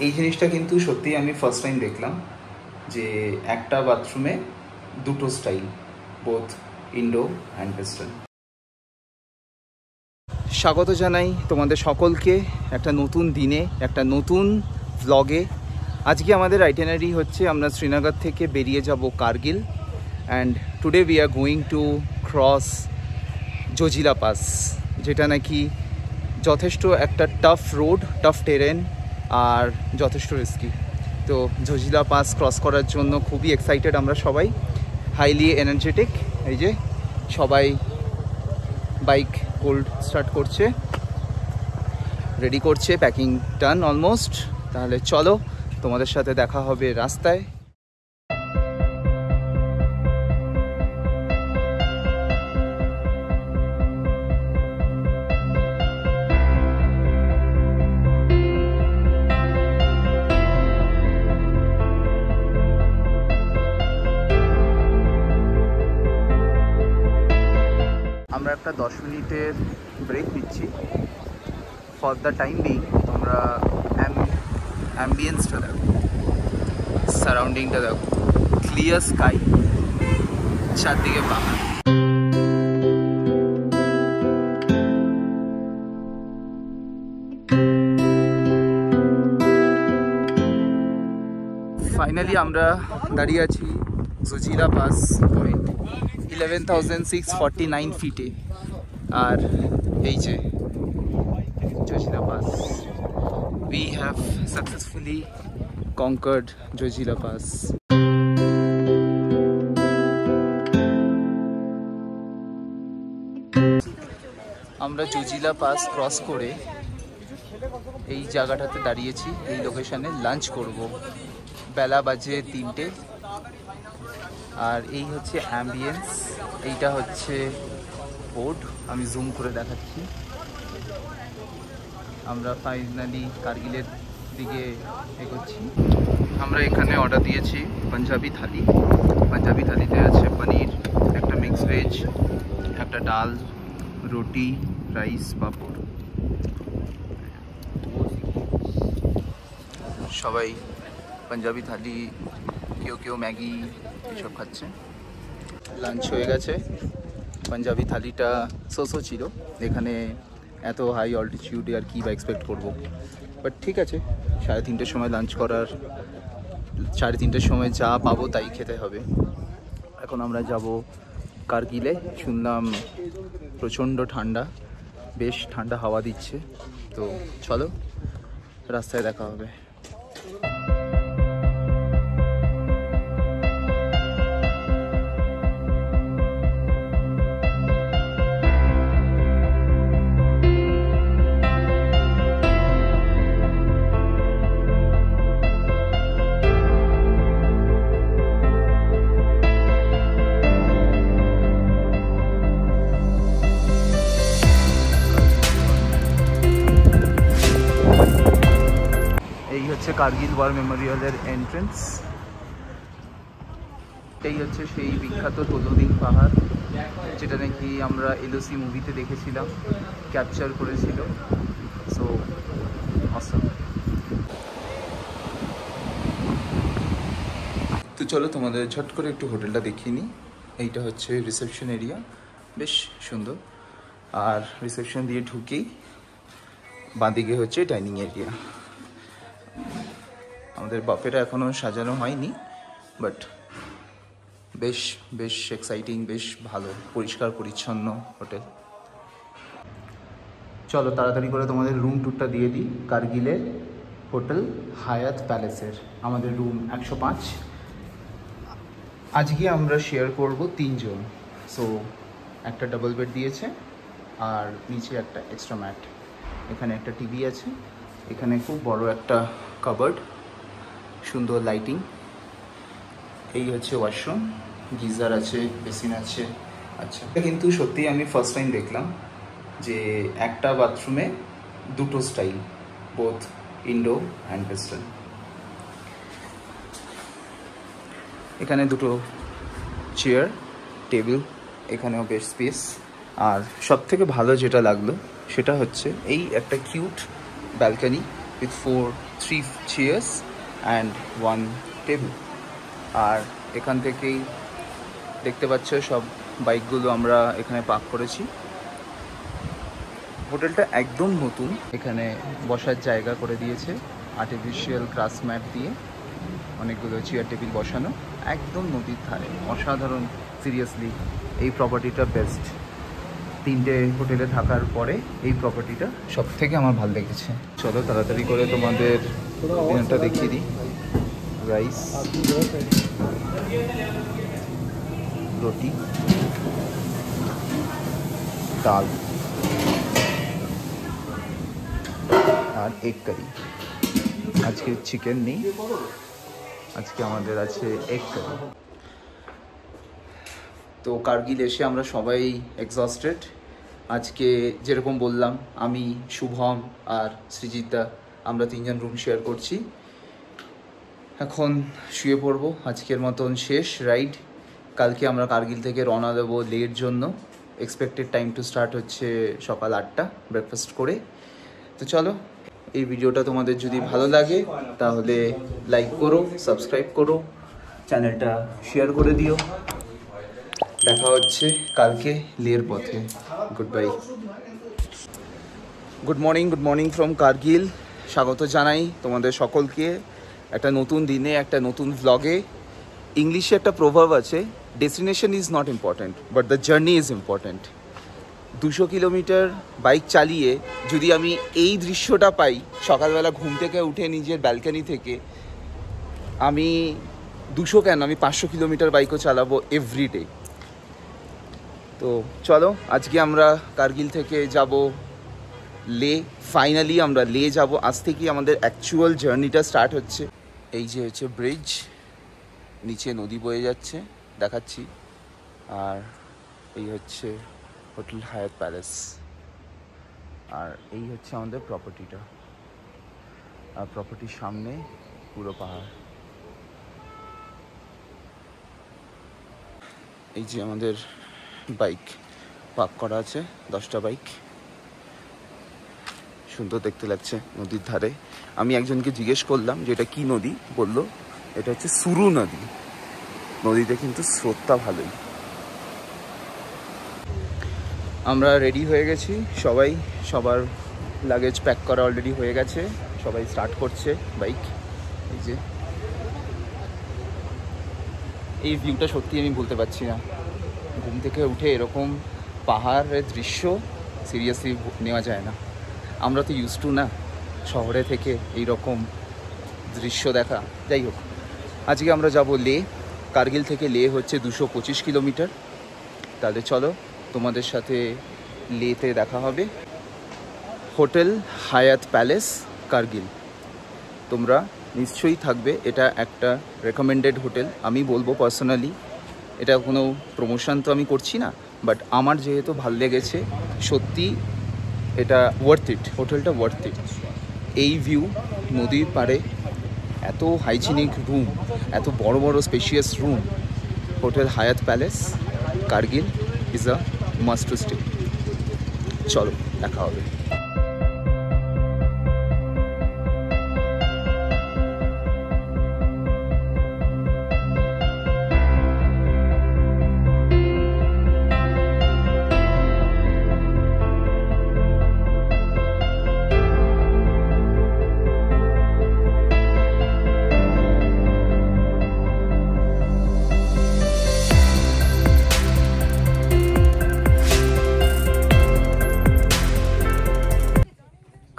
এই জিনিসটা কিন্তু সত্যি আমি ফার্স্ট টাইম দেখলাম যে একটা বাথরুমে দুটো style, both Indo and western. স্বাগত জানাই তোমাদের সকলকে একটা নতুন দিনে, একটা নতুন ভ্লগে। আজকে আমাদের আইটেনারি হচ্ছে আমরা শ্রীনগর থেকে বেরিয়ে যাব Kargil, and today we are going to cross Zojila pass, যেটা নাকি যথেষ্ট একটা টাফ রোড, টাফ টেরেন আর যথেষ্ট রিস্কি। তো জজিলা পাস ক্রস করার জন্য খুবই এক্সাইটেড আমরা সবাই, হাইলি এনার্জেটিক। এই যে সবাই বাইক কোল্ড স্টার্ট করছে, রেডি করছে, প্যাকিং ডান অলমোস্ট। তাহলে চলো তোমাদের সাথে দেখা হবে রাস্তায়। আমরা একটা 10 মিনিটের ব্রেক নিচ্ছি ফর দ্য টাইম বিং। তোমরা অ্যাম্বিয়েন্সটা দেখো, সারাউন্ডিংটা দেখো, ক্লিয়ার স্কাই, চারদিকে পাহাড়। ফাইনালি আমরা দাঁড়িয়ে আছি জজিলা পাস পয়েন্ট, 11,649 ফিটে। আর এই যে Zojila pass, we have successfully conquered Zojila pass. আমরা জজিলা পাস ক্রস করে এই জায়গাটাতে দাঁড়িয়েছি, এই লোকেশনে লাঞ্চ করব। বেলা বাজে 3টে। আর এই হচ্ছে অ্যাম্বিয়েন্স, এইটা হচ্ছে বোর্ড, আমি জুম করে দেখাচ্ছি। আমরা ফাইনালি কার্গিলের দিকে এগোচ্ছি। আমরা এখানে অর্ডার দিয়েছি পাঞ্জাবি থালি। পাঞ্জাবি থালিতে আছে পনির, একটা মিক্স ভেজ, একটা ডাল, রুটি, রাইস, পাপড়। সবাই পাঞ্জাবি থালি, কেউ কেউ ম্যাগি এসব খাচ্ছে। লাঞ্চ হয়ে গেছে। পাঞ্জাবি থালিটা সোসো ছিল, এখানে এত হাই অল্টিটিউডে আর কি বা এক্সপেক্ট করবো, বাট ঠিক আছে। 3:30টার সময় লাঞ্চ করার, 3:30টার সময় যা পাবো তাই খেতে হবে। এখন আমরা যাব কার্গিলে। শুনলাম প্রচণ্ড ঠান্ডা, বেশ ঠান্ডা হাওয়া দিচ্ছে। তো চলো রাস্তায় দেখা হবে। এই হচ্ছে কার্গিল ওয়ার মেমোরিয়ালের এন্ট্রেন্স। এই হচ্ছে সেই বিখ্যাত তলুদিং পাহাড়, যেটা নাকি আমরা এলওসি মুভিতে দেখেছিলাম, ক্যাপচার করেছিল। সো অসম। তো চলো তোমাদের ঝট করে একটু হোটেলটা দেখিয়ে নিই। এইটা হচ্ছে রিসেপশন এরিয়া, বেশ সুন্দর। আর রিসেপশন দিয়ে ঢুকেই বাঁদিকে হচ্ছে ডাইনিং এরিয়া। আমাদের বাফেটা এখনও সাজানো হয়নি, বাট বেশ বেশ এক্সাইটিং, বেশ ভালো, পরিষ্কার পরিচ্ছন্ন হোটেল। চলো তাড়াতাড়ি করে তোমাদের রুম ট্যুরটা দিয়ে দিই। কার্গিলের হোটেল হায়াত প্যালেসের আমাদের রুম 105। আজকে আমরা শেয়ার করব 3 জন। সো একটা ডাবল বেড দিয়েছে, আর নিচে একটা এক্সট্রা ম্যাট। এখানে একটা টিভি আছে, এখানে খুব বড় একটা কাবার্ড, সুন্দর লাইটিং। এই হচ্ছে ওয়াশরুম, গিজার আছে, বেসিন আছে। আচ্ছা, কিন্তু সত্যি আমি ফার্স্ট টাইম দেখলাম যে একটা বাথরুমে দুটো style, both Indo and western. এখানে দুটো চেয়ার, টেবিল, এখানেও বেশ স্পেস। আর সব থেকে ভালো যেটা লাগলো সেটা হচ্ছে এই একটা cute balcony, with three chairs and one table. আর এখান থেকেই দেখতে পাচ্ছ সব বাইকগুলো আমরা এখানে পার্ক করেছি। হোটেলটা একদম নতুন, এখানে বসার জায়গা করে দিয়েছে আর্টিফিশিয়াল গ্রাস ম্যাট দিয়ে, অনেকগুলো চেয়ার টেবিল বসানো, একদম নদীর ধারে, অসাধারণ। সিরিয়াসলি এই প্রপার্টিটা বেস্ট। 3টে হোটেলে থাকার পরে এই প্রপার্টিটা সব থেকে আমার ভালো লেগেছে। চলো তাড়াতাড়ি করে তোমাদের ডিনারটা দেখিয়ে দিই। রাইস, রুটি, ডাল আর এগ কারি। আজকে চিকেন নেই, আজকে আমাদের আছে এগ কারি। তো কার্গিল এসে আমরা সবাই এক্সস্টেড। আজকে যেরকম বললাম, আমি, শুভম আর সৃজিতদা আমরা 3জন রুম শেয়ার করছি। এখন শুয়ে পড়বো। আজকের মতন শেষ রাইড। কালকে আমরা কার্গিল থেকে রওনা দেবো লের জন্য। এক্সপেক্টেড টাইম টু স্টার্ট হচ্ছে সকাল 8টা ব্রেকফাস্ট করে। তো চলো, এই ভিডিওটা তোমাদের যদি ভালো লাগে তাহলে লাইক করো, সাবস্ক্রাইব করো, চ্যানেলটা শেয়ার করে দিও। দেখা হচ্ছে কালকে লের পথে। Good bye. Good morning from Kargil. স্বাগত জানাই তোমাদের সকলকে একটা নতুন দিনে, একটা নতুন ভ্লগে। ইংলিশে একটা প্রভাব আছে, destination is not important but the journey is important. 200 kilometre bike চালিয়ে যদি আমি এই দৃশ্যটা পাই সকালবেলা ঘুম থেকে উঠে নিজের ব্যালকানি থেকে, আমি 200 কেন, আমি 500 কিলোমিটার বাইকও চালাবো এভরিডে। তো চলো, আজকে আমরা কার্গিল থেকে যাব লে। ফাইনালি আমরা লে যাব। আজ থেকেই আমাদের অ্যাকচুয়াল জার্নিটা স্টার্ট হচ্ছে। এই যে হচ্ছে ব্রিজ, নিচে নদী বয়ে যাচ্ছে, দেখাচ্ছি। আর এই হচ্ছে হোটেল হায়াত প্যালেস, আর এই হচ্ছে আমাদের প্রপার্টিটা। আর প্রপার্টির সামনে পুরো পাহাড়। এই যে আমাদের বাইক পার্ক করা আছে, 10টা বাইক। সুন্দর দেখতে লাগছে নদীর ধারে। আমি একজনকে জিজ্ঞেস করলাম যে এটা কি নদী, বললো এটা হচ্ছে সুরু নদী। নদীতে কিন্তু স্রোতটা ভালোই। আমরা রেডি হয়ে গেছি সবাই, সবার লাগেজ প্যাক করা অলরেডি হয়ে গেছে। সবাই স্টার্ট করছে বাইক। এই যে এই ভিউটা সত্যি আমি বলতে পারছি না। ঘুম থেকে উঠে এরকম পাহাড়ের দৃশ্য সিরিয়াসলি নেওয়া যায় না। আমরা তো ইউজ টু না শহরে থেকে এই রকম দৃশ্য দেখা। যাই হোক, আজকে আমরা যাব লে। কার্গিল থেকে লে হচ্ছে 225 কিলোমিটার। তাহলে চলো, তোমাদের সাথে লেতে দেখা হবে। হোটেল হায়াত প্যালেস কার্গিল, তোমরা নিশ্চয়ই থাকবে। এটা একটা রেকমেন্ডেড হোটেল, আমি বলবো পার্সোনালি। এটা কোনো প্রমোশন তো আমি করছি না, বাট আমার যেহেতু ভাল লেগেছে, সত্যি এটা ওয়ার্থ ইট। হোটেলটা ওয়ার্থ ইট। এই ভিউ, নদীর পাড়ে, এত হাইজিনিক রুম, এত বড় বড় স্পেশিয়াস রুম। হোটেল হায়াত palace Kargil is a must to stay. চলো, দেখা হবে।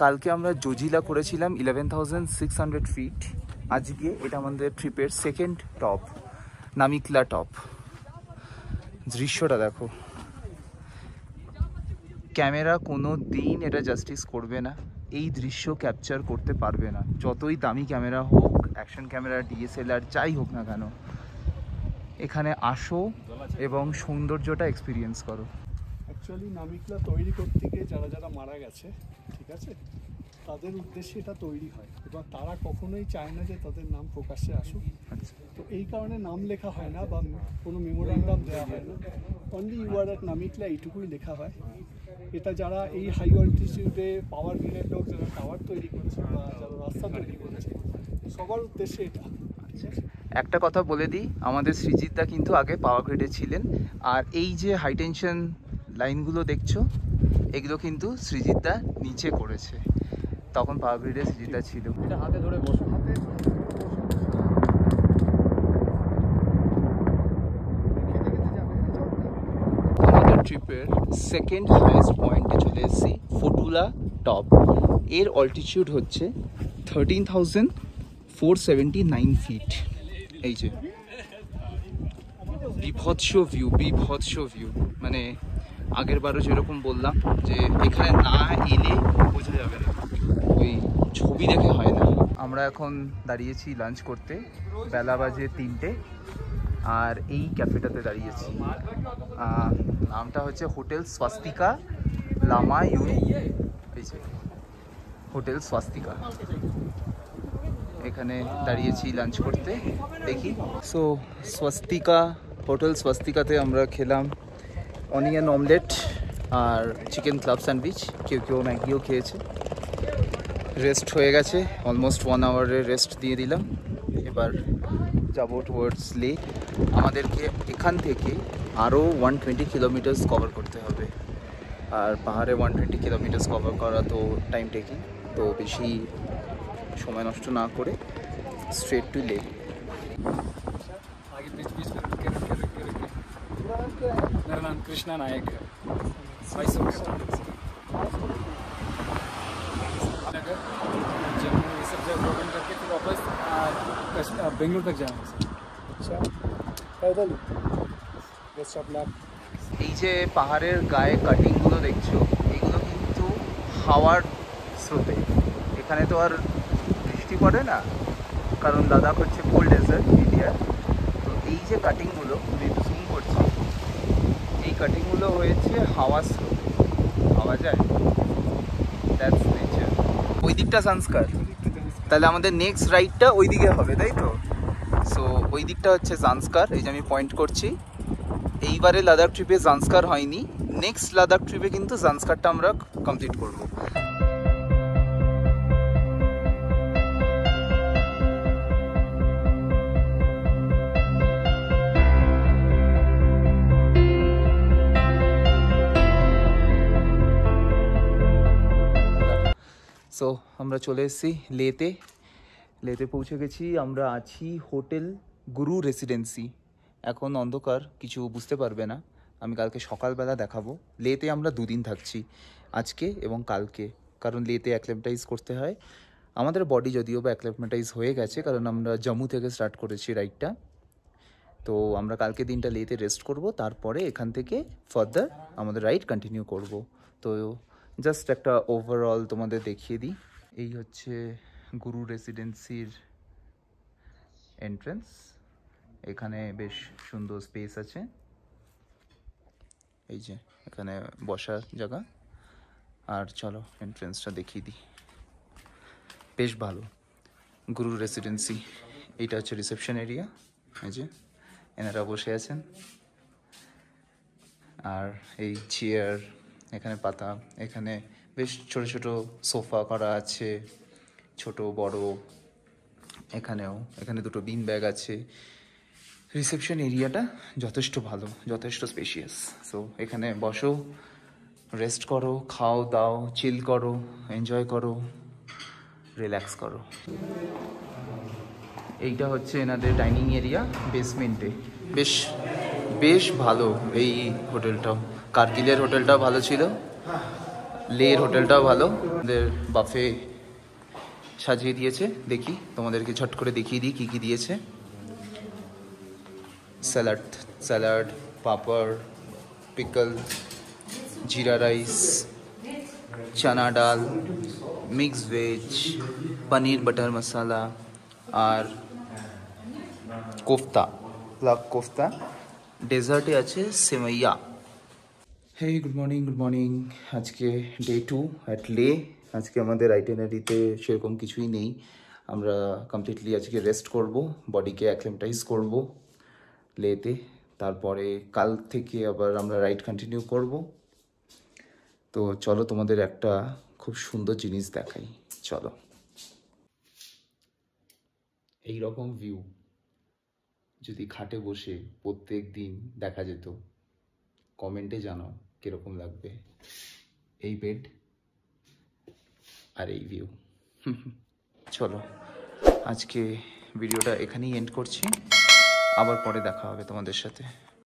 কালকে আমরা জজিলা করেছিলাম 11,600 ফিট। আজকে এটা আমাদের ট্রিপের সেকেন্ড টপ, নামিকলা টপ। দৃশ্যটা দেখো। ক্যামেরা কোনো দিন এটা জাস্টিস করবে না, এই দৃশ্য ক্যাপচার করতে পারবে না। যতই দামি ক্যামেরা হোক, অ্যাকশন ক্যামেরা, ডিএসএলআর, যাই হোক না কেন, এখানে আসো এবং সৌন্দর্যটা এক্সপিরিয়েন্স করো। অ্যাকচুয়ালি নামিকলা তৈরি করতে গিয়ে যারা যারা মারা গেছে, ঠিক আছে, তাদের উদ্দেশ্যে এটা তৈরি হয় এবং তারা কখনোই চায় না যে তাদের নাম প্রকাশ্যে আসুক। তো এই কারণে নাম লেখা হয় না বা কোনো মেমোরান্ডাম দেওয়া হয় না। অনলি ইউ আর অ্যাট নামিকলা এইটুকুই লেখা হয়। এটা যারা এই হাই অল্টিটিউডে পাওয়ার গ্রিডের লোক যারা টাওয়ার তৈরি করছে বা যারা রাস্তা তৈরি করেছে সবার উদ্দেশ্যে এটা। একটা কথা বলে দিই, আমাদের সৃজিতদা কিন্তু আগে পাওয়ার গ্রিডে ছিলেন, আর এই যে হাই টেনশন লাইনগুলো দেখছো এগুলো কিন্তু সৃজিতদা নিচে করেছে, তখন পাওয়ার গ্রিডে সৃজিতদা ছিল। এটা হাতে ধরে বসো, হাতে আমাদের ট্রিপের সেকেন্ড হাইয়েস্ট পয়েন্টে চলে এসেছি, ফটুলা টপ। এর অল্টিটিউড হচ্ছে 13,479 ফিট। এই যে বিভৎস ভিউ, মানে আগের বারও যেরকম বললাম যে এখানে না এলে বোঝা যাবে না, ওই ছবি দেখে হয় না। আমরা এখন দাঁড়িয়েছি লাঞ্চ করতে, বেলা বাজে 3টে, আর এই ক্যাফেটাতে দাঁড়িয়েছি। নামটা হচ্ছে হোটেল স্বাস্তিকা লামা ইউন, এই যে হোটেল স্বাস্তিকা। এখানে দাঁড়িয়েছি লাঞ্চ করতে, দেখি। সো হোটেল স্বাস্তিকাতে আমরা খেলাম অনিয়ন অমলেট আর চিকেন ক্লাব স্যান্ডউইচ, কেউ ম্যাগিও খেয়েছে। রেস্ট হয়ে গেছে, অলমোস্ট 1 আওয়ারের রেস্ট দিয়ে দিলাম। এবার যাবো টুয়ার্ডস লে। আমাদেরকে এখান থেকে আরও 120 কিলোমিটার্স কভার করতে হবে, আর পাহাড়ে 120 কিলোমিটার্স কভার করা তো টাইম টেকিং, তো বেশি সময় নষ্ট না করে স্ট্রেট টু লে। आगे बीच बीच में रुके। मेरा नाम कृष्णा नायक है, 2200 का नगर जम्मू ये सब जगह ओपन करके फिर वापस बेंगलुरु तक जाएंगे। আচ্ছা पैदल बेस्ट ऑफ लक। এই যে পাহাড়ের গায়ে কাটিংগুলো দেখছো, এগুলো কিন্তু হাওয়ার স্রোতে, এখানে তো আর বৃষ্টি পড়ে না, কারণ লাদাখ হচ্ছে কোল্ড ডেজার্ট ইন্ডিয়ার। তো এই যে কাটিংগুলো আমি একটু জুম করছি, এই কাটিংগুলো হয়েছে হাওয়া স্রোতে, পাওয়া যায়, দ্যাটস নেচার। ওই দিকটা সংস্কার, তাহলে আমাদের নেক্সট রাইডটা ওই দিকে হবে, তাই তো? সো ওই দিকটা হচ্ছে জান্সকার, এই যে আমি পয়েন্ট করছি। এইবারে লাদাখ ট্রিপে জান্সকার হয়নি, নেক্সট লাদাখ ট্রিপে কিন্তু জান্সকারটা আমরা কমপ্লিট করব। সো আমরা চলে এসেছি লেতে পৌঁছে গেছি। আমরা আছি হোটেল গুরু রেসিডেন্সি। এখন অন্ধকার, কিছু বুঝতে পারবে না, আমি কালকে সকালবেলা দেখাবো। লেতে আমরা 2 দিন থাকছি, আজকে এবং কালকে, কারণ লেতে অ্যাক্লেমেটাইজ করতে হয়। আমাদের বডি যদিও বা অ্যাক্লেমেটাইজ হয়ে গেছে, কারণ আমরা জম্মু থেকে স্টার্ট করেছি রাইডটা। তো আমরা কালকে দিনটা লেতে রেস্ট করব, তারপরে এখান থেকে ফার্দার আমাদের রাইড কন্টিনিউ করব। তো জাস্ট একটা ওভারঅল তোমাদের দেখিয়ে দিই। এই হচ্ছে গুরু রেসিডেন্সির এন্ট্রেন্স, এখানে বেশ সুন্দর স্পেস আছে, এই যে এখানে বসার জায়গা। আর চলো এন্ট্রেন্সটা দেখিয়ে দিই, বেশ ভালো। গুরু রেসিডেন্সি, এইটা হচ্ছে রিসেপশন এরিয়া, এই যে এনারা বসে আছেন, আর এই চেয়ার এখানে পাতা, এখানে বেশ ছোট ছোট সোফা করা আছে, ছোট বড়, এখানে 2টো বিন ব্যাগ আছে। রিসেপশন এরিয়াটা যথেষ্ট ভালো, যথেষ্ট স্পেশিয়াস। সো এখানে বসো, রেস্ট করো, খাও দাও, চিল করো, এনজয় করো, রিল্যাক্স করো। এইটা হচ্ছে এনাদের ডাইনিং এরিয়া বেসমেন্টে, বেশ ভালো এই হোটেলটাও। কার্গিলের হোটেলটাও ভালো ছিল, লের হোটেলটাও ভালো। ওদের বাফে সাজিয়ে দিয়েছে, দেখি তোমাদেরকে ঝট করে দেখিয়ে দিই কী কী দিয়েছে। Salad, papad, pickle, jeera rice, chana dal, mixed veg, paneer butter masala, আর কোফতা, লাভ কোফতা। ডেজার্টে আছে সেমাইয়া। Hey good morning. আজকে ডে 2 অ্যাট লে। আজকে আমাদের আইটেনারিতে সেরকম কিছুই নেই, আমরা কমপ্লিটলি আজকে রেস্ট করব, বডিকে অ্যাক্লেমেটাইজ করব লেতে। তারপরে কাল থেকে আবার আমরা রাইড কন্টিনিউ করব। তো চলো তোমাদের একটা খুব সুন্দর জিনিস দেখাই, চলো। এই রকম ভিউ যদি খাটে বসে প্রত্যেক দিন দেখা যেত, কমেন্টে জানাও কিরকম লাগবে। এই বেড আর এই ভিউ। চলো আজকে ভিডিওটা এখানেই এন্ড করছি, আবার পরে দেখা হবে তোমাদের সাথে।